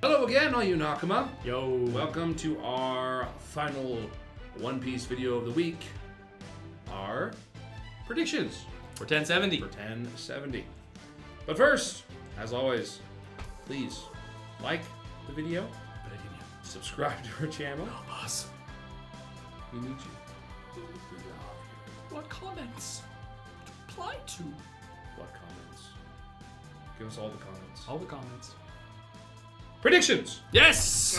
Hello again, all you Nakama. Yo. Welcome to our final One Piece video of the week. Our predictions For 1070. for 1070. But first, as always, please like the video, subscribe to our channel. Help us. We need you. What comments to apply to? What comments? Give us all the comments. All the comments. Predictions! Yes!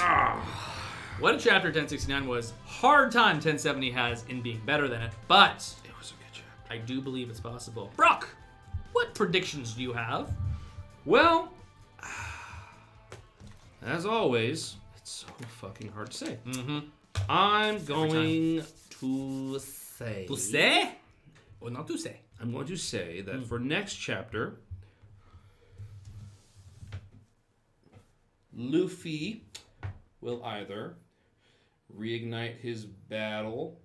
What chapter 1069 was, hard time 1070 has in being better than it, but It was a good chapter. I do believe it's possible. Brock, what predictions do you have? Well, as always, it's so fucking hard to say. Mm-hmm. I'm going to say... Tu sais? Or not tu sais? I'm going to say that for next chapter, Luffy will either reignite his battle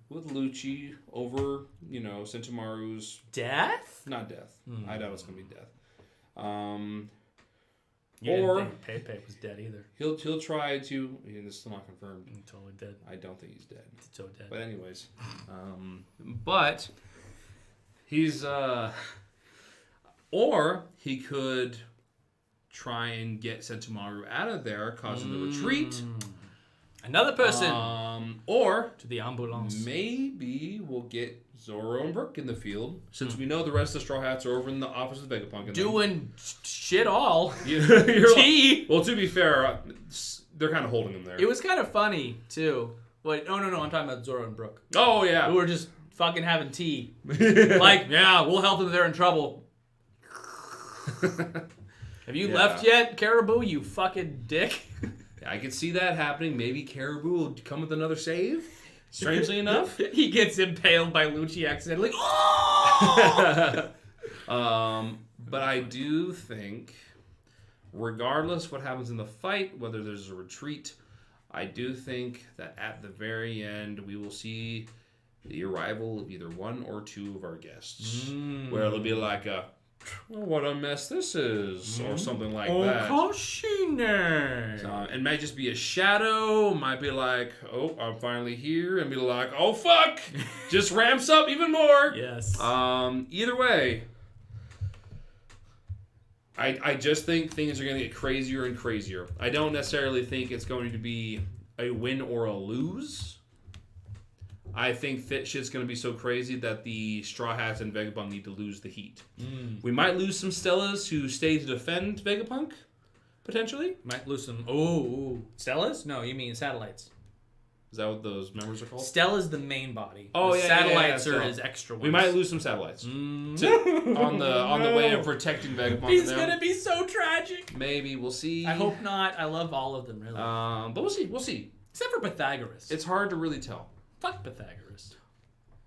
with Lucci over, Sentomaru's... Death? Not death. I doubt it's going to be death. You Or- didn't think Pepe was dead either. He'll try to... It's still not confirmed. He's totally dead. I don't think he's dead. He's so dead. But anyways, but he's or he could try and get Sentomaru out of there, causing the retreat. Another person Or to the ambulance. maybe we'll get Zoro and Brook in the field, since we know the rest of the Straw Hats are over in the office of Vegapunk. Doing shit all. You're Tea. well, to be fair, they're kind of holding him there. It was kind of funny, too. Wait, no, I'm talking about Zoro and Brook. Oh, yeah. We were just fucking having tea. Like, yeah, we'll help them if they're in trouble. Have you left yet, Caribou, you fucking dick? I could see that happening. Maybe Caribou will come with another save. Strangely enough. He gets impaled by Lucci accidentally. Oh! But I do think, regardless what happens in the fight, whether there's a retreat, I do think that at the very end we will see the arrival of either one or two of our guests. Where it'll be like a, well, what a mess this is, or something like that. It might just be a shadow, might be like, oh, I'm finally here, and be like, oh, fuck! Just ramps up even more. Yes. Either way, I just think things are going to get crazier and crazier. I don't necessarily think it's going to be a win or a lose. I think that shit's going to be so crazy that the Straw Hats and Vegapunk need to lose the heat. We might lose some Stellas who stay to defend Vegapunk, potentially. Might lose some. Oh, Stellas? No, you mean satellites. Is that what those members are called? Stella's the main body. Oh, The yeah, satellites yeah. are his extra ones. We might lose some satellites on the way of protecting Vegapunk. He's gonna be so tragic. Maybe we'll see. I hope not. I love all of them, really. But we'll see. We'll see. Except for Pythagoras. It's hard to really tell. Fuck Pythagoras.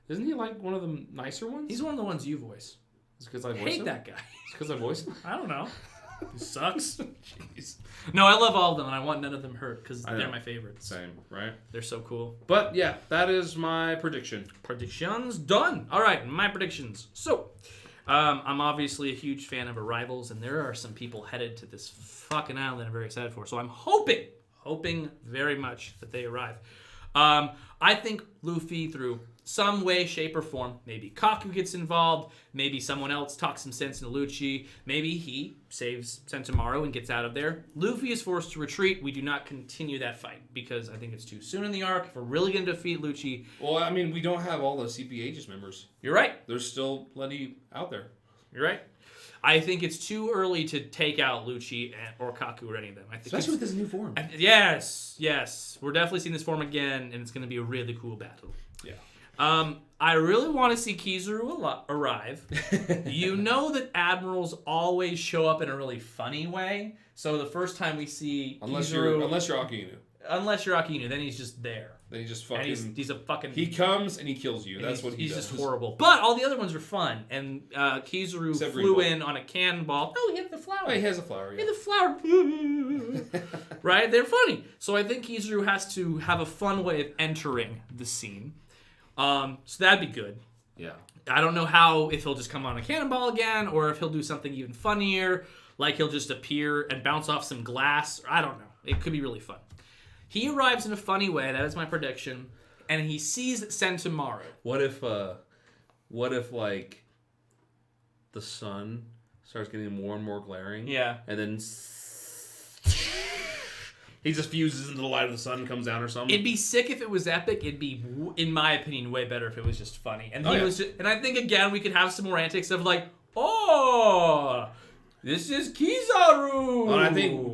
Isn't he like one of the nicer ones? He's one of the ones you voice. It's because I I voice hate him? that guy. It's because I voice him? I don't know. He sucks. Jeez. No, I love all of them, and I want none of them hurt because I they're know. my favorites. Same, right? They're so cool. But yeah, that is my prediction. Predictions done. All right, my predictions. So, I'm obviously a huge fan of Arrivals, and there are some people headed to this fucking island I'm very excited for. So I'm hoping very much that they arrive. I think Luffy, through some way, shape, or form, maybe Kaku gets involved, maybe someone else talks some sense into Lucci, maybe he saves Sentomaru and gets out of there. Luffy is forced to retreat. We do not continue that fight because I think it's too soon in the arc. If we're really going to defeat Lucci... Well, I mean, we don't have all the CPH's members. You're right. There's still plenty out there. You're right. I think it's too early to take out Lucci or Kaku or any of them. I think Especially with this new form. Yes. We're definitely seeing this form again, and it's going to be a really cool battle. Yeah. I really want to see Kizaru arrive. You know that admirals always show up in a really funny way. So the first time we see Kizaru... Unless you're Akinu. Unless you're Akinu, then he's just there. Then he just fucking... And he's a fucking... He comes and he kills you. That's what he does. He's just horrible. But all the other ones are fun. And Kizaru flew in on a cannonball. Oh, he hit the flower. Oh, he has a flower, yeah. He hit the flower. Right? They're funny. So I think Kizaru has to have a fun way of entering the scene. So that'd be good. Yeah. I don't know if he'll just come on a cannonball again, or if he'll do something even funnier. Like he'll just appear and bounce off some glass. I don't know. It could be really fun. He arrives in a funny way. That is my prediction. And he sees Sentomaru. What if like the sun starts getting more and more glaring? Yeah. And then he just fuses into the light of the sun and comes down or something. It'd be sick if it was epic. It'd be, in my opinion, way better if it was just funny. And and I think again we could have some more antics of like, oh, this is Kizaru. Well,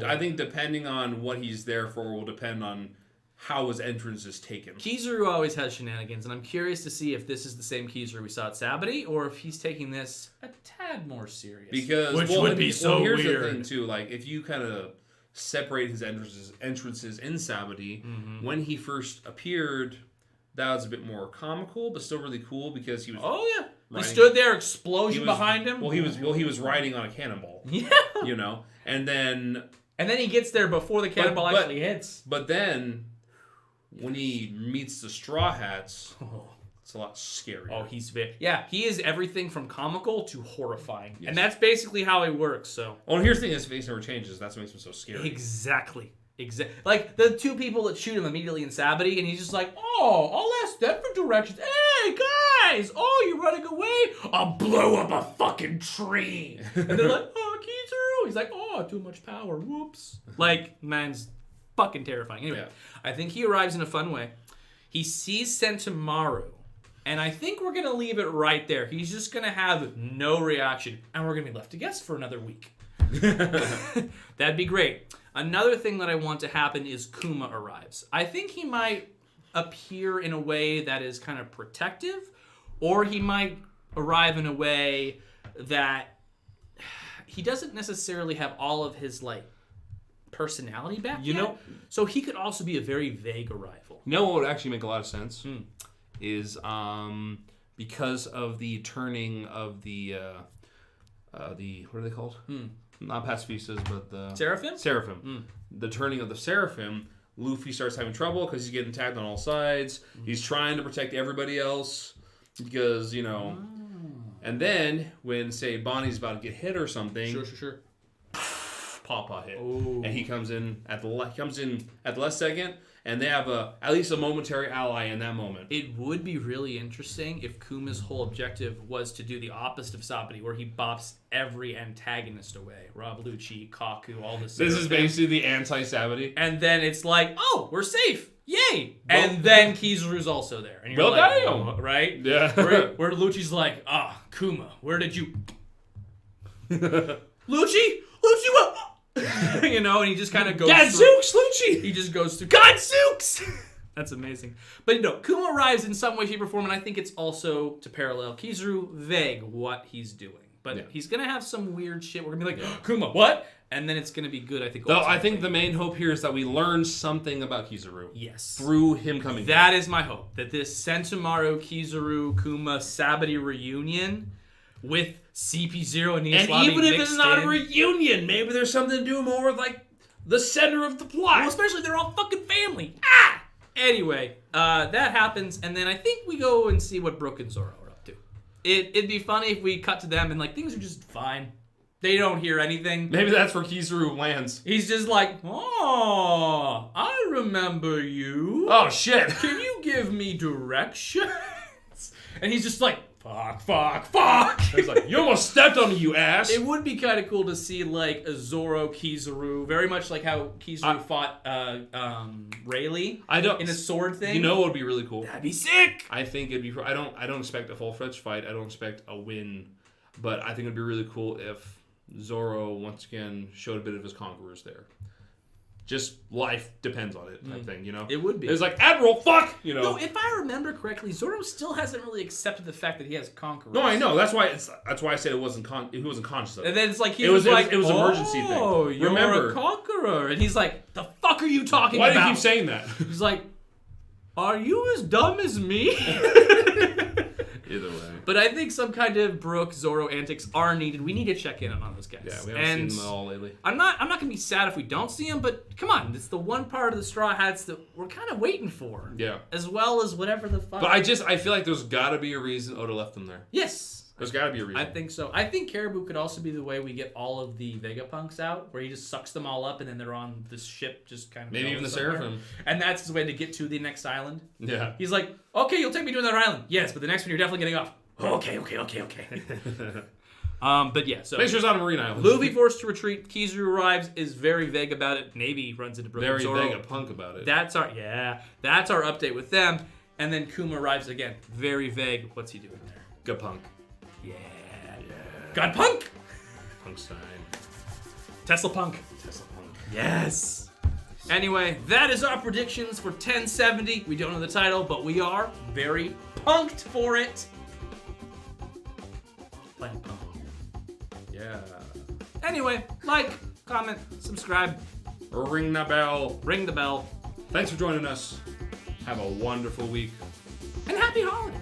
I think depending on what he's there for will depend on how his entrance is taken. Kizaru always has shenanigans, and I'm curious to see if this is the same Kizaru we saw at Sabati, or if he's taking this a tad more serious. Because which would be so here's weird. the thing too, like if you kind of separate his entrances in Sabati, when he first appeared, that was a bit more comical, but still really cool because he was. Oh yeah, he stood there, explosion behind him. Well, he was riding on a cannonball. Yeah, you know, and then he gets there before the cannonball actually hits. But then, when he meets the Straw Hats, it's a lot scarier. Oh, he is everything from comical to horrifying, and that's basically how he works. So, here's the thing: his face never changes. That's what makes him so scary. Exactly. Like the two people that shoot him immediately in Sabati, and he's just like, "Oh, I'll ask them for directions. Hey guys, oh, you're running away? I'll blow up a fucking tree." And they're like, "Oh, Kizaru." He's like, "Oh, too much power. Whoops." Like, man's fucking terrifying. Anyway, I think he arrives in a fun way. He sees Sentomaru, and I think we're gonna leave it right there. He's just gonna have no reaction, and we're gonna be left to guess for another week. That'd be great. Another thing that I want to happen is Kuma arrives. I think he might appear in a way that is kind of protective, or he might arrive in a way that he doesn't necessarily have all of his like personality back yet. So he could also be a very vague arrival. You know what would actually make a lot of sense is because of the turning of the what are they called? Not pacifistas, but the Seraphim. The turning of the Seraphim. Luffy starts having trouble because he's getting attacked on all sides. He's trying to protect everybody else because And then when say Bonnie's about to get hit or something, Sure. Pawpaw hit, Ooh. and he comes in at the last second, and they have at least a momentary ally in that moment. It would be really interesting if Kuma's whole objective was to do the opposite of Sabati, where he bops every antagonist away. Rob Lucci, Kaku, all this. This is basically the anti-Sabati. And then it's like, oh, we're safe. Yay! And then Kizaru's also there. And you're damn! Right? Yeah. Where Lucci's like, Kuma, where did you... Lucci, what? And he just kind of goes Gadzooks, Lucci! He just goes through Gadzooks! That's amazing. But no, Kuma arrives in some way, shape, or form, and I think it's also, to parallel Kizaru, vague what he's doing. But he's going to have some weird shit. We're going to be like, Kuma, what? And then it's going to be good, I think. Though I think the main hope here is that we learn something about Kizaru. Yes. Through him coming That is my hope. That this Sentomaru, Kizaru, Kuma, Sabati reunion with CP0 and Enies Lobby even if it's not a reunion, maybe there's something to do more with, like, the center of the plot. Well, especially they're all fucking family. Anyway, that happens, and then I think we go and see what Brook and Zoro are up to. It'd be funny if we cut to them and, like, things are just fine. They don't hear anything. Maybe that's where Kizaru lands. He's just like, oh, I remember you. Oh, shit. Can you give me directions? And he's just like, fuck. He's like, you almost stepped on me, you ass. It would be kind of cool to see, like, a Zoro Kizaru, very much like how Kizaru fought Rayleigh in a sword thing. You know what would be really cool? That'd be sick. I think it'd be... I don't expect a full-fledged fight. I don't expect a win. But I think it'd be really cool if Zoro, once again, showed a bit of his conquerors there. Just life depends on it type thing, It would be. It's like, Admiral, fuck! No, if I remember correctly, Zoro still hasn't really accepted the fact that he has conquerors. No, I know. That's why I said he wasn't conscious of it. And then it's like it was an emergency thing. Oh, you're a conqueror. And he's like, the fuck are you talking about? Why do you keep saying that? He's like, are you as dumb as me? Either way. But I think some kind of Brook Zoro antics are needed. We need to check in on those guys. Yeah, we haven't seen them all lately. I'm not gonna be sad if we don't see them, but come on, it's the one part of the Straw Hats that we're kind of waiting for. Yeah. As well as whatever the fuck. But I feel like there's gotta be a reason Oda left them there. Yes. There's got to be a reason. I think so. I think Caribou could also be the way we get all of the Vegapunks out, where he just sucks them all up and then they're on this ship just kind of... Maybe even the Seraphim. And that's his way to get to the next island. Yeah. He's like, okay, you'll take me to another island. Yes, but the next one you're definitely getting off. Okay. But yeah, so... Make sure it's on a marine island. Luffy forced to retreat. Kizaru arrives, is very vague about it. Maybe runs into Broken Very Zoro. Vegapunk about it. That's our update with them. And then Kuma arrives again. Very vague. What's he doing there? Gapunk. Yeah. God Punk! Punkstein. Tesla Punk. Yes. Anyway, that is our predictions for 1070. We don't know the title, but we are very punked for it. Planet Punk. Yeah. Anyway, like, comment, subscribe. Ring the bell. Ring the bell. Thanks for joining us. Have a wonderful week. And happy holidays.